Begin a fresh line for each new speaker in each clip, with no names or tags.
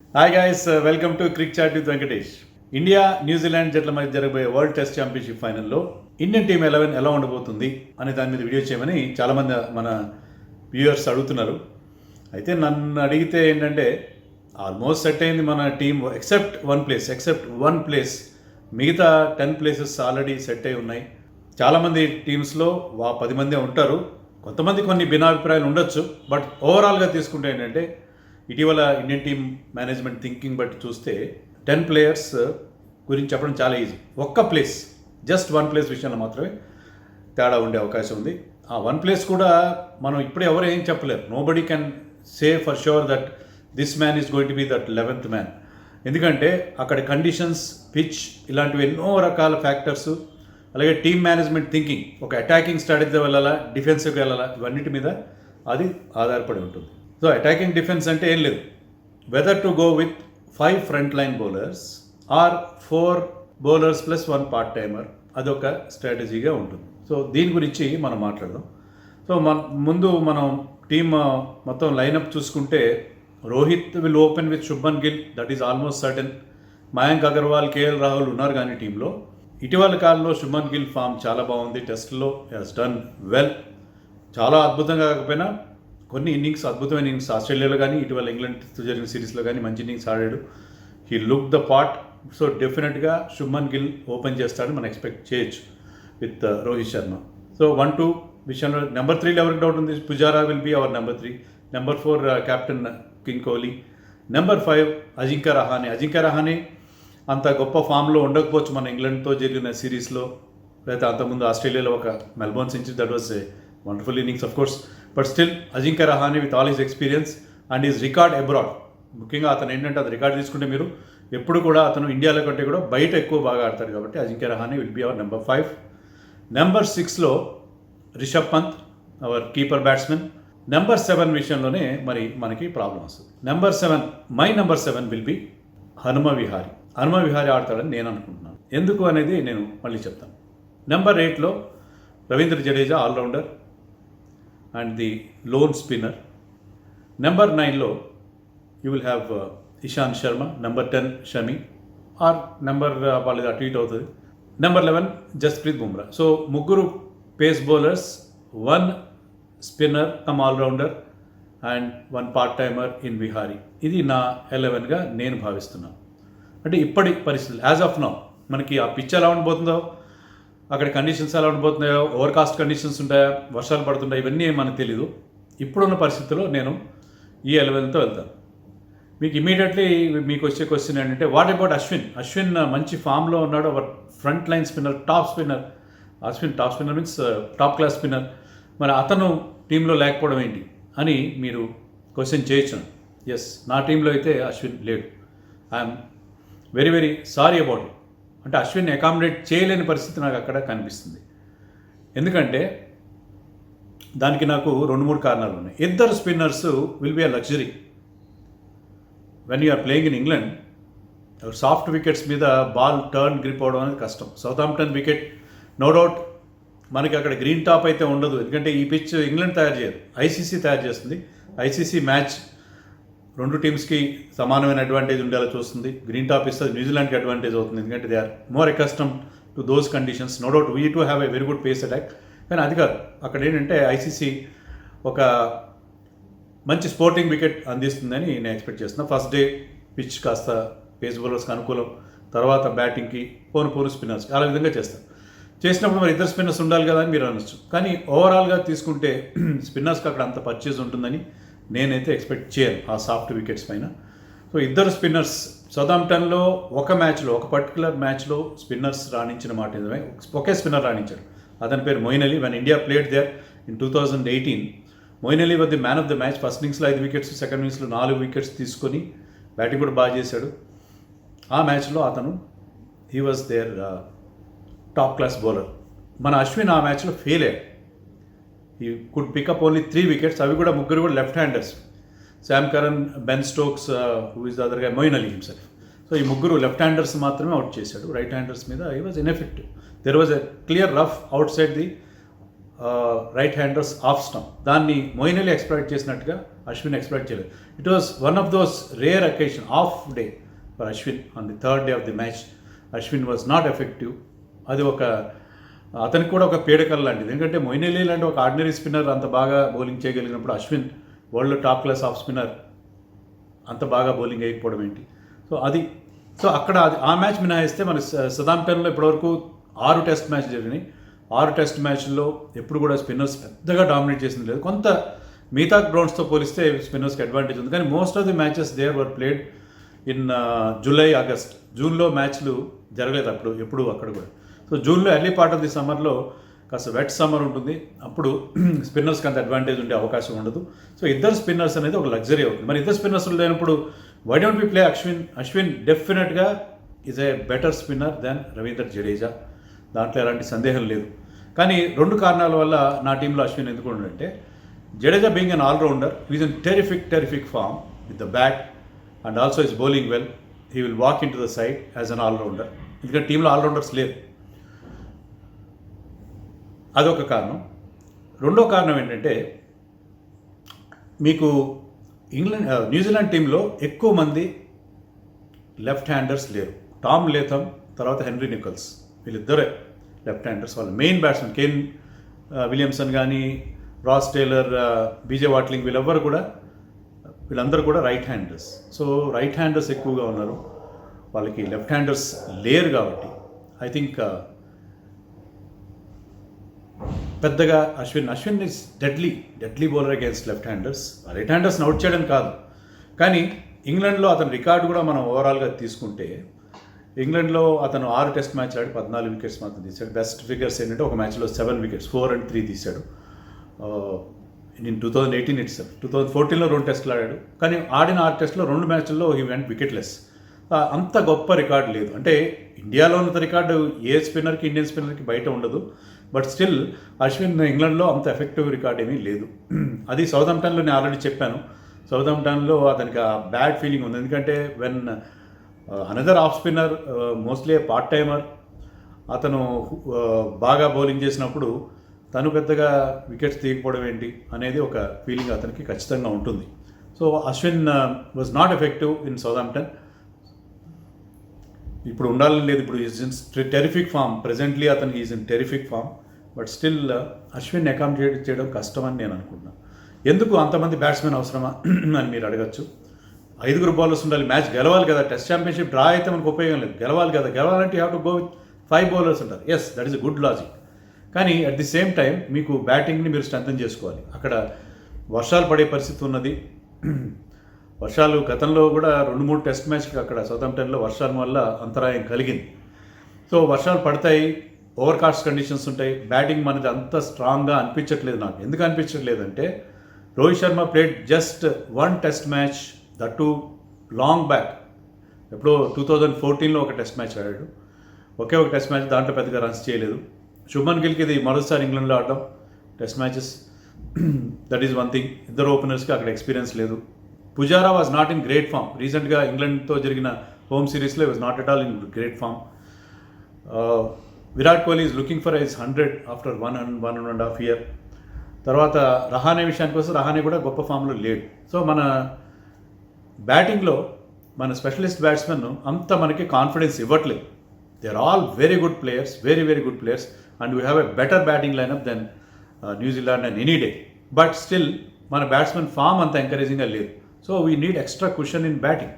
Hi guys, welcome to cric chat with Venkatesh. India New Zealand జట్ల మధ్య జరగబోయే వరల్డ్ టెస్ట్ ఛాంపియన్షిప్ ఫైనల్లో ఇండియన్ టీమ్ 11 ఎలా ఉండబోతుంది అనే దాని మీద వీడియో చేయమని చాలామంది మన వ్యూయర్స్ అడుగుతున్నారు. అయితే నన్ను అడిగితే ఏంటంటే ఆల్మోస్ట్ సెట్ అయింది మన టీం ఎక్సెప్ట్ వన్ ప్లేస్. మిగతా 10 ప్లేసెస్ ఆల్రెడీ సెట్ అయి ఉన్నాయి. చాలామంది టీమ్స్లో 10 మందే ఉంటారు. కొంతమంది కొన్ని భిన్నాభిప్రాయాలు ఉండొచ్చు. బట్ ఓవరాల్గా తీసుకుంటే ఏంటంటే ఇటీవల ఇండియన్ టీమ్ మేనేజ్మెంట్ థింకింగ్ బట్టి చూస్తే 10 ప్లేయర్స్ గురించి చెప్పడం చాలా ఈజీ. ఒక్క ప్లేస్, జస్ట్ 1 ప్లేస్ విషయంలో మాత్రమే తేడా ఉండే అవకాశం ఉంది. ఆ 1 ప్లేస్ కూడా మనం ఇప్పుడే ఎవరు ఏం చెప్పలేరు. Nobody can say for sure that this man is going to be that 11th man. ఎందుకంటే అక్కడ కండిషన్స్, పిచ్, ఇలాంటివి ఎన్నో రకాల ఫ్యాక్టర్స్, అలాగే టీమ్ మేనేజ్మెంట్ థింకింగ్, ఒక అటాకింగ్ స్ట్రాటజీ వెళ్ళాలా, డిఫెన్సివ్కి వెళ్ళాలా, ఇవన్నిటి మీద అది ఆధారపడి ఉంటుంది. సో అటాకింగ్ డిఫెన్స్ అంటే ఏం లేదు, whether to go with 5 front line bowlers or 4 bowlers plus 1 part timer, అదొక స్ట్రాటజీగా ఉంటుంది. సో దీని గురించి మనం మాట్లాడదాం. సో ముందు మనం టీమ్ మొత్తం లైనప్ చూసుకుంటే Rohit will open with Shubman Gill, that is almost certain. Mayank Agarwal, KL Rahul ఉన్నారు కానీ టీంలో. ఇటీవల కాలంలో శుభ్మన్ గిల్ ఫామ్ చాలా బాగుంది. టెస్ట్లో హెస్ డన్ వెల్. చాలా అద్భుతంగా కాకపోయినా కొన్ని ఇన్నింగ్స్, అద్భుతమైన ఇన్నింగ్స్ ఆస్ట్రేలియాలో కానీ ఇటీవల ఇంగ్లాండ్తో జరిగిన సిరీస్లో కానీ మంచి ఇన్నింగ్స్ ఆడాడు. He look the part. So డెఫినెట్గా శుభ్మన్ గిల్ ఓపెన్ చేస్తాడని మనం ఎక్స్పెక్ట్ చేయొచ్చు విత్ రోహిత్ శర్మ. సో 1-2 విషయంలో నెంబర్ 3 ఎవరికి డౌట్ ఉంది, Pujara will be our number 3. Number 4 captain King Kohli. Number 5 Ajinkya Rahane అంత గొప్ప ఫామ్లో ఉండకపోవచ్చు మన ఇంగ్లాండ్తో జరిగిన సిరీస్లో, లేకపోతే అంతకుముందు ఆస్ట్రేలియాలో ఒక Melbourne century, that was a wonderful innings of course. But still Ajinkya Rahane with all his experience and his record abroad, ముఖ్యంగా అతను ఏంటంటే అది రికార్డ్ తీసుకుంటే మీరు ఎప్పుడు కూడా అతను ఇండియాలో కంటే కూడా బయట ఎక్కువ బాగా ఆడతాడు. కాబట్టి Ajinkya Rahane will be our number 5. Number 6లో Rishabh Pant, our keeper batsmen. Number 7 విషయంలోనే మరి మనకి ప్రాబ్లం వస్తుంది. My number 7 will be Hanuma Vihari ఆడతాడని నేను అనుకుంటున్నాను. ఎందుకు అనేది నేను మళ్ళీ చెప్తాను. నెంబర్ 8లో Ravindra Jadeja, all rounder and the lone spinner. Number 9లో you will have Ishant Sharma. Number 10 Shami, or number వాళ్ళది అటు ఇటు అవుతుంది. Number 11 Jasprit Bumrah. So 3 pace bowlers, 1 spinner cum allrounder and 1 part timer in Vihari. ఇది నా 11గా నేను భావిస్తున్నాను. అంటే ఇప్పటి పరిస్థితులు యాజ్ ఆఫ్ నౌ మనకి ఆ పిచ్ ఎలా ఉండబోతుందో, అక్కడ కండిషన్స్ ఎలా ఉండబోతున్నాయో, ఓవర్కాస్ట్ కండిషన్స్ ఉంటాయా, వర్షాలు పడుతుంటాయి, ఇవన్నీ మనకు తెలీదు. ఇప్పుడున్న పరిస్థితుల్లో నేను ఈ 11తో వెళ్తాను. మీకు ఇమీడియట్లీ మీకు వచ్చే క్వశ్చన్ ఏంటంటే వాట్ అబౌట్ అశ్విన్ మంచి ఫామ్లో ఉన్నాడు, our front line spinner, top spinner means top class spinner. మరి అతను టీంలో లేకపోవడం ఏంటి అని మీరు క్వశ్చన్ చేయొచ్చు. ఎస్, నా టీంలో అయితే అశ్విన్ లేడు. I'm very very sorry about it. అంటే అశ్విన్ అకామిడేట్ చేయలేని పరిస్థితి నాకు అక్కడ కనిపిస్తుంది. ఎందుకంటే దానికి నాకు 2-3 కారణాలు ఉన్నాయి. ఇద్దరు spinners will be a luxury when you are playing in England. Soft wickets మీద బాల్ టర్న్ గ్రిప్ అవడం అనేది కష్టం. సౌతాంప్టన్ వికెట్ నో డౌట్ మనకి అక్కడ గ్రీన్ టాప్ అయితే ఉండదు, ఎందుకంటే ఈ పిచ్ ఇంగ్లాండ్ తయారు చేయదు, ఐసీసీ తయారు చేస్తుంది. ఐసీసీ మ్యాచ్ 2 టీమ్స్కి సమానమైన అడ్వాంటేజ్ ఉండేలా చూస్తుంది. గ్రీన్ టాప్ ఇస్తుంది, న్యూజిలాండ్కి అడ్వాంటేజ్ అవుతుంది, ఎందుకంటే they are more accustom to those conditions. No doubt we to have a very good pace attack. కానీ అది కాదు, అక్కడ ఏంటంటే ఐసీసీ ఒక మంచి స్పోర్టింగ్ వికెట్ అందిస్తుందని నేను ఎక్స్పెక్ట్ చేస్తున్నాను. ఫస్ట్ డే పిచ్ కాస్త పేస్ బౌలర్స్కి అనుకూలం, తర్వాత బ్యాటింగ్కి పోను స్పిన్నర్స్కి, అలా విధంగా చేసినప్పుడు మరి ఇద్దరు స్పిన్నర్స్ ఉండాలి కదా అని మీరు అనొచ్చు. కానీ ఓవరాల్గా తీసుకుంటే స్పిన్నర్స్కి అక్కడ అంత పర్చేజ్ ఉంటుందని నేనైతే ఎక్స్పెక్ట్ చేయను ఆ సాఫ్ట్ వికెట్స్ పైన. సో ఇద్దరు స్పిన్నర్స్ సౌతాంప్టన్లో ఒక పర్టికులర్ మ్యాచ్లో స్పిన్నర్స్ రాణించిన మాట నిజమే. ఒకే స్పిన్నర్ రాణించారు, అతని పేరు Moeen Ali. When India played there in 2018, Moeen Ali was the man of the match. First ఇన్నింగ్స్లో 5 వికెట్స్, సెకండ్ ఇన్నింగ్స్లో 4 వికెట్స్ తీసుకొని బ్యాటింగ్ కూడా బాగా చేశాడు. ఆ మ్యాచ్లో అతను he was there top class bowler. మన అశ్విన్ ఆ మ్యాచ్లో ఫెయిల్ అయ్యాడు. ఈ కుడ్ పికప్ ఓన్లీ 3 వికెట్స్, అవి కూడా 3 కూడా left handers. Sam Curran, Ben Stokes, who is the other గా, మొయిన్ అలీ హిమ్సెల్ఫ్. సో ఈ 3 లెఫ్ట్ హ్యాండర్స్ మాత్రమే అవుట్ చేశాడు. రైట్ హ్యాండర్స్ మీద he was ineffective. There was a clear rough outside the right handers off stump. దాన్ని Moeen Ali exploit చేసినట్టుగా Ashwin expect చేయలేదు. It was one of those rare occasion of day for Ashwin. On the third day of the match Ashwin was not effective. అది అతనికి కూడా ఒక పీడకల్ లాంటిది. ఎందుకంటే మొయిన్ అలీ లాంటి ఒక ఆర్డినరీ స్పిన్నర్ అంత బాగా బౌలింగ్ చేయగలిగినప్పుడు Ashwin world top class off spinner అంత బాగా బౌలింగ్ వేయకపోవడం ఏంటి? సో అక్కడ ఆ మ్యాచ్ మినహాయిస్తే మన సదాంప్టన్లో ఇప్పటివరకు 6 టెస్ట్ మ్యాచ్ జరిగినాయి. 6 టెస్ట్ మ్యాచ్ల్లో ఎప్పుడు కూడా స్పిన్నర్స్ పెద్దగా డామినేట్ చేసింది లేదు. కొంత మిగతా గ్రౌండ్స్తో పోలిస్తే స్పిన్నర్స్కి అడ్వాంటేజ్ ఉంది. కానీ most of the matches there were played in July, August. జూన్లో మ్యాచ్లు జరగలేదు ఎప్పుడు అక్కడ కూడా. సో జూన్లో ఎర్లీ పార్ట్ ఆఫ్ ది సమ్మర్లో కాస్త వెట్ సమ్మర్ ఉంటుంది. అప్పుడు స్పిన్నర్స్కి అంత అడ్వాంటేజ్ ఉండే అవకాశం ఉండదు. సో ఇద్దరు స్పిన్నర్స్ అనేది ఒక లగ్జరీ అవుతుంది. మరి ఇద్దరు స్పిన్నర్స్ లేనప్పుడు why don't we play Ashwin? Ashwin డెఫినెట్గా is a better spinner than Ravindra Jadeja, దాంట్లో ఎలాంటి సందేహం లేదు. కానీ 2 కారణాల వల్ల నా టీంలో అశ్విన్ ఎందుకు ఉండంటే, Jadeja being an all rounder, is in terrific form with the bat and also is bowling well. He will walk into the side as an all rounder. ఎందుకంటే టీంలో ఆల్రౌండర్స్ లేరు, అదొక కారణం. రెండో కారణం ఏంటంటే, మీకు న్యూజిలాండ్ టీంలో ఎక్కువ మంది లెఫ్ట్ హ్యాండర్స్ లేరు. టామ్ లేథమ్ తర్వాత హెన్రీ నికోల్స్, వీళ్ళిద్దరే లెఫ్ట్ హ్యాండర్స్. వాళ్ళ మెయిన్ బ్యాట్స్మెన్ కేన్ విలియమ్సన్ కానీ, రాస్ టేలర్, బీజే వాట్లింగ్, వీళ్ళందరూ కూడా right handers. So right handers ఎక్కువగా ఉన్నారు, వాళ్ళకి లెఫ్ట్ హ్యాండర్స్ లేరు. కాబట్టి ఐ థింక్ పెద్దగా Ashwin is deadly bowler against left handers. Right హ్యాండర్స్ని అవుట్ చేయడం కాదు, కానీ ఇంగ్లాండ్లో అతని రికార్డు కూడా మనం ఓవరాల్గా తీసుకుంటే, ఇంగ్లాండ్లో అతను 6 టెస్ట్ మ్యాచ్ ఆడి 14 వికెట్స్ మాత్రం తీశాడు. బెస్ట్ ఫిగర్స్ ఏంటంటే ఒక మ్యాచ్లో 7 వికెట్స్, 4 and 3 తీశాడు. In 2018 itself. 2014లో 2 టెస్టులు ఆడాడు, కానీ ఆడిన 6 టెస్టులో 2 మ్యాచ్ల్లో హీ వెంట్ వికెట్లెస్. అంత గొప్ప రికార్డు లేదు. అంటే ఇండియాలో ఉన్నంత రికార్డు ఏ స్పిన్నర్కి, ఇండియన్ స్పిన్నర్కి బయట ఉండదు. బట్ స్టిల్ అశ్విన్ ఇంగ్లాండ్లో అంత ఎఫెక్టివ్ రికార్డ్ ఏమీ లేదు. అది సౌతాంప్టన్లో నేను ఆల్రెడీ చెప్పాను. సౌతాంప్టన్లో అతనికి ఆ బ్యాడ్ ఫీలింగ్ ఉంది. ఎందుకంటే when another off spinner, mostly part timer, అతను బాగా బౌలింగ్ చేసినప్పుడు తను పెద్దగా వికెట్స్ తీయకపోవడం ఏంటి అనేది ఒక ఫీలింగ్ అతనికి ఖచ్చితంగా ఉంటుంది. So Ashwin was not effective in Southampton. ఇప్పుడు ఉండాలని లేదు. ఇప్పుడు is in terrific form. Presently అతను is in terrific form. But still Ashwin accommodate చేయడం కష్టమని నేను అనుకుంటున్నాను. ఎందుకు అంతమంది బ్యాట్స్మెన్ అవసరమా అని మీరు అడగచ్చు. 5 బౌలర్స్ ఉండాలి, మ్యాచ్ గెలవాలి కదా. టెస్ట్ ఛాంపియన్షిప్ డ్రా అయితే మనకు ఉపయోగం లేదు, గెలవాలి కదా. గెలవాలంటే you have to go with 5 bowlers ఉంటారు. Yes, that is a good logic. కానీ అట్ ది సేమ్ టైం మీకు బ్యాటింగ్ని మీరు స్ట్రెంథన్ చేసుకోవాలి. అక్కడ వర్షాలు పడే పరిస్థితి ఉన్నది. వర్షాలు గతంలో కూడా 2-3 టెస్ట్ మ్యాచ్కి అక్కడ సౌతాంప్టన్లో వర్షాల వల్ల అంతరాయం కలిగింది. సో వర్షాలు పడతాయి, ఓవర్కాస్ట్ కండిషన్స్ ఉంటాయి. బ్యాటింగ్ మనది అంత స్ట్రాంగ్గా అనిపించట్లేదు నాకు. ఎందుకు అనిపించట్లేదంటే, Rohit Sharma played just 1 test match, that too long back. ఎప్పుడో 2014లో ఒక టెస్ట్ మ్యాచ్ ఆడాడు, ఒకే ఒక టెస్ట్ మ్యాచ్, దాంట్లో పెద్దగా రన్స్ చేయలేదు. శుభ్మన్ గిల్కి ఇది మొదటిసారి ఇంగ్లాండ్లో ఆడడం test matches. That is one thing. ఇద్దరు ఓపెనర్స్కి అక్కడ ఎక్స్పీరియన్స్ లేదు. Pujara was not in great form. రీసెంట్గా ఇంగ్లాండ్తో జరిగిన హోమ్ సిరీస్లో was not at all in great form. Virat Kohli is looking for his 100 after 1.5 year. తర్వాత రహానే విషయానికి వస్తే, రహానే కూడా గొప్ప ఫామ్లో లేడు. సో మన బ్యాటింగ్లో మన స్పెషలిస్ట్ బ్యాట్స్మెన్ అంత మనకి కాన్ఫిడెన్స్ ఇవ్వట్లేదు. They are all very good players, very good players, and we have a better batting lineup than New Zealand and any day. But still మన బ్యాట్స్మెన్ ఫామ్ అంత ఎంకరేజింగ్గా లేదు. So we need extra cushion in batting.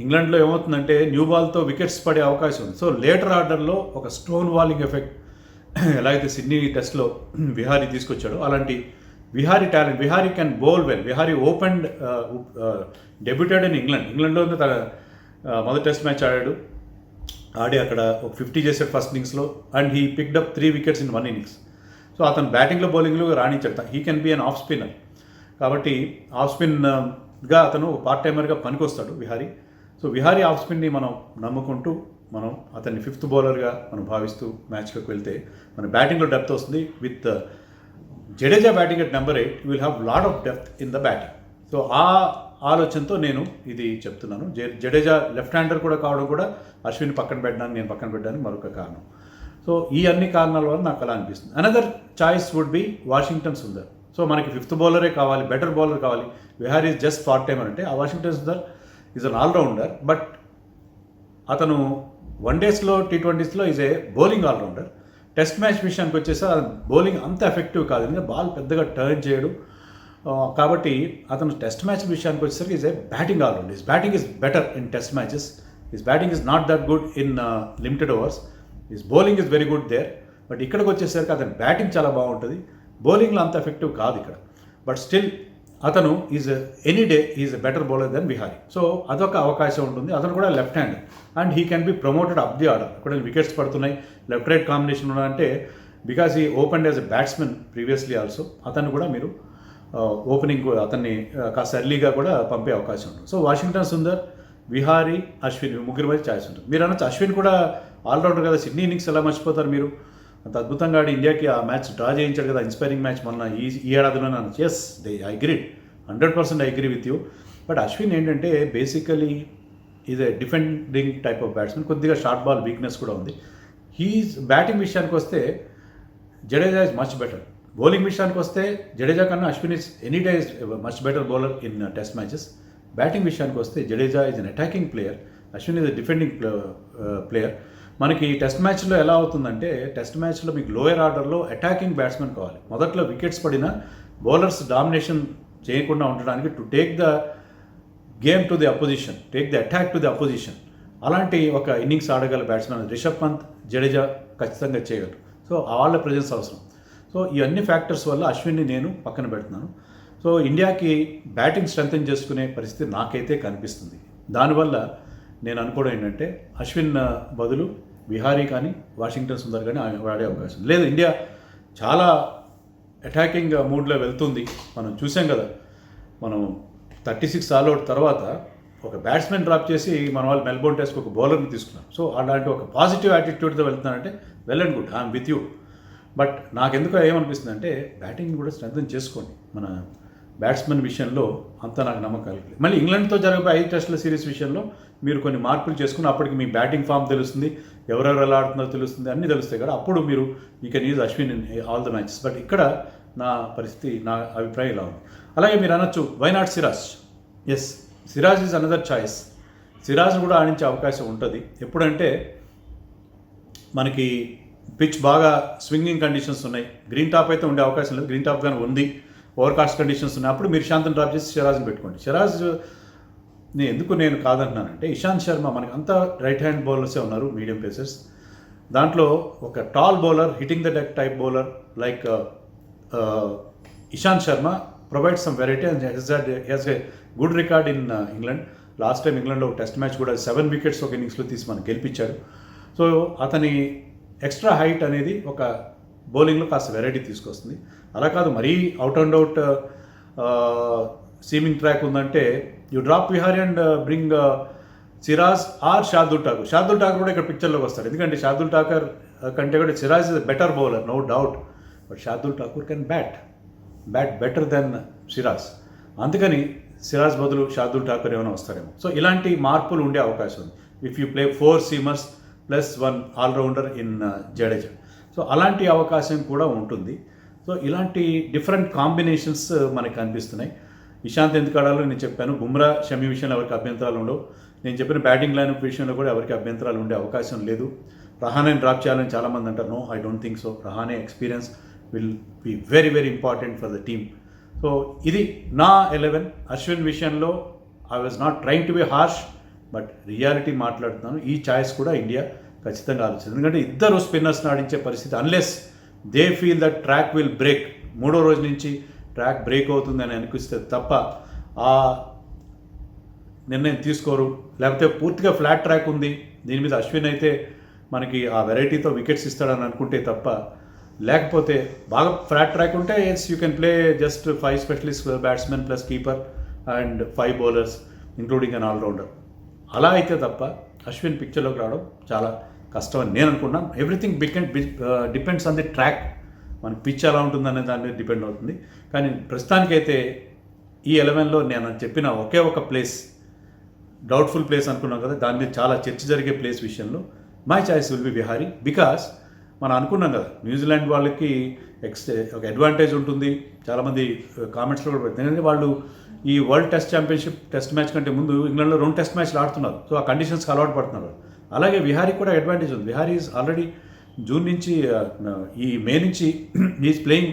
ఇంగ్లాండ్లో ఏమవుతుందంటే new బాల్తో wickets పడే అవకాశం ఉంది. సో లేటర్ ఆర్డర్లో ఒక స్టోన్ వాలింగ్ ఎఫెక్ట్, ఎలాగైతే సిడ్నీ టెస్ట్లో విహారీ తీసుకొచ్చాడో అలాంటి Vihari talent. Vihari can bowl well. Vihari open debuted in ఇంగ్లాండ్లో తన మొదటి టెస్ట్ మ్యాచ్ ఆడి అక్కడ ఒక 50 చేశాడు ఫస్ట్ ఇన్నింగ్స్లో, and he picked up 3 wickets in 1 innings. So అతను బ్యాటింగ్లో బౌలింగ్లో రాణించాడు. He can be an off spinner. కాబట్టి ఆఫ్ స్పిన్గా అతను పార్ట్ టైమర్గా పనికొస్తాడు విహారీ. సో విహారీ ఆఫ్ స్పిన్ని మనం నమ్ముకుంటూ మనం అతన్ని 5th బౌలర్గా మనం భావిస్తూ మ్యాచ్లోకి వెళ్తే మన బ్యాటింగ్లో డెప్త్ వస్తుంది. With Jadeja batting at number 8 will have lot of depth in the batting. So ఆ ఆలోచనతో నేను ఇది చెప్తున్నాను. జడేజా లెఫ్ట్ హ్యాండర్ కూడా కావడం కూడా అశ్విన్ పక్కన పెట్టడానికి మరొక కారణం. సో ఈ అన్ని కారణాల వల్ల నాకు అలా అనిపిస్తుంది. Another choice would be Washington Sundar. So so మనకి ఫిఫ్త్ బౌలరే కావాలి, బెటర్ బౌలర్ కావాలి, Vihari is just part timer అంటే ఆ Washington Sundar is an all rounder. But అతను వన్డేస్లో T20స్లో is a bowling all rounder. Test match విషయానికి వచ్చేసి బౌలింగ్ అంత ఎఫెక్టివ్ కాదు, ఎందుకంటే బాల్ పెద్దగా టర్న్ చేయడు. కాబట్టి అతను టెస్ట్ మ్యాచ్ విషయానికి వచ్చేసరికి is a batting allrounder. His batting is better in test matches, his batting is not that good in limited overs, his bowling is very good there. But ఇక్కడికి వచ్చేసరికి అతని batting చాలా బాగుంటుంది, బౌలింగ్లో అంత ఎఫెక్టివ్ కాదు ఇక్కడ. బట్ స్టిల్ అతను is any day is a better bowler than Vihari. So అదొక అవకాశం ఉంటుంది. అతను కూడా left hand and he can be promoted up the order. ఇక్కడ వికెట్స్ పడుతున్నాయి, లెఫ్ట్ రైట్ కాంబినేషన్ ఉన్నాయంటే బికాజ్ ఈ open as a batsmen previously also, అతను కూడా మీరు ఓపెనింగ్ అతన్ని కాస్త ఎర్లీగా కూడా పంపే అవకాశం ఉంటుంది. సో వాషింగ్టన్ సుందర్, విహారీ, అశ్విన్ ముగ్గురు మధ్య ఛాయిస్ ఉంటుంది. మీరు అనొచ్చు అశ్విన్ కూడా ఆల్రౌండర్ కదా, సిడ్నీ ఇన్నింగ్స్ ఎలా మర్చిపోతారు మీరు, అంత అద్భుతంగా ఆడి ఇండియాకి ఆ మ్యాచ్ డ్రా చేయించాడు కదా, ఇన్స్పైరింగ్ మ్యాచ్ మొన్న ఈ ఏడాదిలోనే అనొచ్చు. Yes I agree, 100% I agree with you. But Ashwin ఏంటంటే basically is a defending type of batsmen, కొద్దిగా షార్ట్ బాల్ వీక్నెస్ కూడా ఉంది. హీస్ బ్యాటింగ్ విషయానికి వస్తే Jadeja is much better. Bowling విషయానికి వస్తే జడేజా కన్నా Ashwin is any day is much better bowler in test matches. Batting విషయానికి వస్తే Jadeja is an attacking player, Ashwin is a defending player. మనకి టెస్ట్ మ్యాచ్లో ఎలా అవుతుందంటే, టెస్ట్ మ్యాచ్లో మీకు లోయర్ ఆర్డర్లో అటాకింగ్ బ్యాట్స్మెన్ కావాలి. మొదట్లో వికెట్స్ పడిన బౌలర్స్ డామినేషన్ చేయకుండా ఉండడానికి to take the game to the opposition, take the attack to the opposition, అలాంటి ఒక ఇన్నింగ్స్ ఆడగల బ్యాట్స్మెన్ రిషబ్ పంత్, జడేజా ఖచ్చితంగా చేయగలరు. సో వాళ్ళ ప్రెజెన్స్ అవసరం. సో ఈ అన్ని ఫ్యాక్టర్స్ వల్ల అశ్విన్ని నేను పక్కన పెడుతున్నాను. సో ఇండియాకి బ్యాటింగ్ స్ట్రెంథెన్ చేసుకునే పరిస్థితి నాకైతే కనిపిస్తుంది. దానివల్ల నేను అనుకోవడం ఏంటంటే అశ్విన్ బదులు విహారీ కానీ వాషింగ్టన్ సుందర్ కానీ ఆడే అవకాశం లేదు. ఇండియా చాలా అటాకింగ్ మూడ్లో వెళ్తుంది. మనం చూసాం కదా, మనం 36 ఆల్అవుట్ తర్వాత ఒక బ్యాట్స్మెన్ డ్రాప్ చేసి మన వాళ్ళు మెల్బోర్న్ టెస్ట్కి ఒక బౌలర్ని తీసుకున్నాం. సో అలాంటి ఒక పాజిటివ్ యాటిట్యూడ్తో వెళ్తున్నానంటే well and good, I'm with you. But నాకెందుకు ఏమనిపిస్తుంది అంటే బ్యాటింగ్ కూడా స్ట్రెంథెన్ చేసుకోండి. మన బ్యాట్స్మెన్ విషయంలో అంత నాకు నమ్మకాలు లేదు. మళ్ళీ ఇంగ్లాండ్తో జరగబోయే 5 టెస్టుల సిరీస్ విషయంలో మీరు కొన్ని మార్పులు చేసుకుని అప్పటికి మీ బ్యాటింగ్ ఫామ్ తెలుస్తుంది, ఎవరెవరు ఎలా ఆడుతున్నారో తెలుస్తుంది, అన్నీ తెలుస్తాయి కదా, అప్పుడు మీరు you can use Ashwin in all the matches. But ఇక్కడ నా పరిస్థితి, నా అభిప్రాయం ఇలా ఉంది. అలాగే మీరు అనొచ్చు why not Siraj. Yes, Siraj is another choice. Siraj కూడా ఆడించే అవకాశం ఉంటుంది. ఎప్పుడంటే మనకి పిచ్ బాగా స్వింగింగ్ కండిషన్స్ ఉన్నాయి, గ్రీన్ టాప్ అయితే ఉండే అవకాశం లేదు, గ్రీన్ టాప్ కానీ ఉంది, ఓవర్కాస్ట్ కండిషన్స్ ఉన్నాయి, అప్పుడు మీరు ఇషాంత్ని డ్రాప్ చేసి సిరాజ్ని పెట్టుకోండి. సిరాజ్ ఎందుకు నేను కాదంటున్నానంటే ఇషాంత్ శర్మ మనకి అంతా రైట్ హ్యాండ్ బౌలర్సే ఉన్నారు, మీడియం పేసర్స్. దాంట్లో ఒక tall bowler, hitting the deck type bowler like Ishant Sharma provides some variety and has a good record in England. Last time ఇంగ్లాండ్లో ఒక టెస్ట్ మ్యాచ్ కూడా 7 వికెట్స్ ఒక ఇన్నింగ్స్లో తీసి మనకు గెలిపించారు. సో అతని ఎక్స్ట్రా హైట్ అనేది ఒక బౌలింగ్లో కాస్త వెరైటీ తీసుకొస్తుంది. అలా కాదు మరీ out and out seaming track ఉందంటే you drop Vihari and bring Siraj or Shardul Thakur. Shardul Thakur కూడా ఇక్కడ పిక్చర్లోకి వస్తాడు, ఎందుకంటే షార్దుల్ ఠాకూర్ కంటే కూడా Siraj is better bowler, no doubt. But Shardul Thakur can bat better than Siraj. అందుకని సిరాజ్ బదులు షార్దుల్ ఠాకూర్ ఏమైనా వస్తారేమో. సో ఇలాంటి మార్పులు ఉండే అవకాశం ఉంది. If you play 4 seamers plus 1 allrounder in Jadeja, so అలాంటి అవకాశం కూడా ఉంటుంది. సో ఇలాంటి డిఫరెంట్ కాంబినేషన్స్ మనకు కనిపిస్తున్నాయి. ఇషాంత్ ఎందుకు ఆడాలో నేను చెప్పాను, బుమ్రా, షమి విషయంలో ఎవరికి అభ్యంతరాలు ఉండవు. నేను చెప్పిన బ్యాటింగ్ లైనప్ విషయంలో కూడా ఎవరికి అభ్యంతరాలు ఉండే అవకాశం లేదు. రహానేని డ్రాప్ చేయాలని చాలామంది అంటారు, no I don't think so. Rahane experience will be very very important for the team. So ఇది నా 11. అశ్విన్ విషయంలో I was not trying to be harsh, but reality మాట్లాడుతున్నాను. ఈ ఛాయిస్ కూడా ఇండియా ఖచ్చితంగా ఆలోచిస్తుంది, ఎందుకంటే ఇద్దరు స్పిన్నర్స్ని ఆడించే పరిస్థితి, unless they feel that track will break, 3వ రోజు నుంచి ట్రాక్ బ్రేక్ అవుతుందని అనిపిస్తే తప్ప ఆ నిర్ణయం తీసుకోరు. లేకపోతే పూర్తిగా ఫ్లాట్ ట్రాక్ ఉంది, దీని మీద అశ్విన్ అయితే మనకి ఆ వెరైటీతో వికెట్స్ ఇస్తాడని అనుకుంటే తప్ప, లేకపోతే బాగా ఫ్లాట్ ట్రాక్ ఉంటే yes you can play just 5 specialist batsmen plus keeper and 5 bowlers including an allrounder. అలా అయితే తప్ప అశ్విన్ పిక్చర్లోకి రావడం చాలా కష్టం అని నేను అనుకున్నాను. Everything depends on the track, మనకి పిచ్ ఎలా ఉంటుందనే దాని మీద డిపెండ్ అవుతుంది. కానీ ప్రస్తుతానికైతే ఈ 11లో నేను చెప్పిన ఒకే ఒక ప్లేస్, డౌట్ఫుల్ ప్లేస్ అనుకున్నాం కదా, దాని మీద చాలా చర్చ జరిగే ప్లేస్ విషయంలో my choice will be Vihari. Because మనం అనుకున్నాం కదా న్యూజిలాండ్ వాళ్ళకి ఒక అడ్వాంటేజ్ ఉంటుంది. చాలామంది కామెంట్స్లో కూడా పెడతారు, ఎందుకంటే వాళ్ళు ఈ world test championship test match కంటే ముందు ఇంగ్లాండ్లో 2 టెస్ట్ మ్యాచ్లు ఆడుతున్నారు. సో ఆ కండిషన్స్కి అలవాటు పడుతున్నారు. అలాగే విహారీకి కూడా అడ్వాంటేజ్ ఉంది. విహారీ ఈజ్ ఆల్రెడీ జూన్ నుంచి ఈ మే నుంచి is playing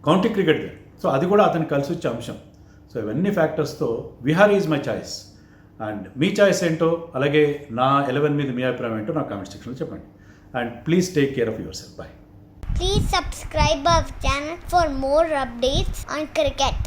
county cricket. So అది కూడా అతనికి కలిసి వచ్చే అంశం. సో ఇవన్నీ ఫ్యాక్టర్స్తో Vihari is my choice. And మీ చాయిస్ ఏంటో, అలాగే నా 11 మీద మీ అభిప్రాయం ఏంటో నా కామెంట్ సెక్షన్లో చెప్పండి. And please take care of your self. By.
Please subscribe our channel for more updates on cricket.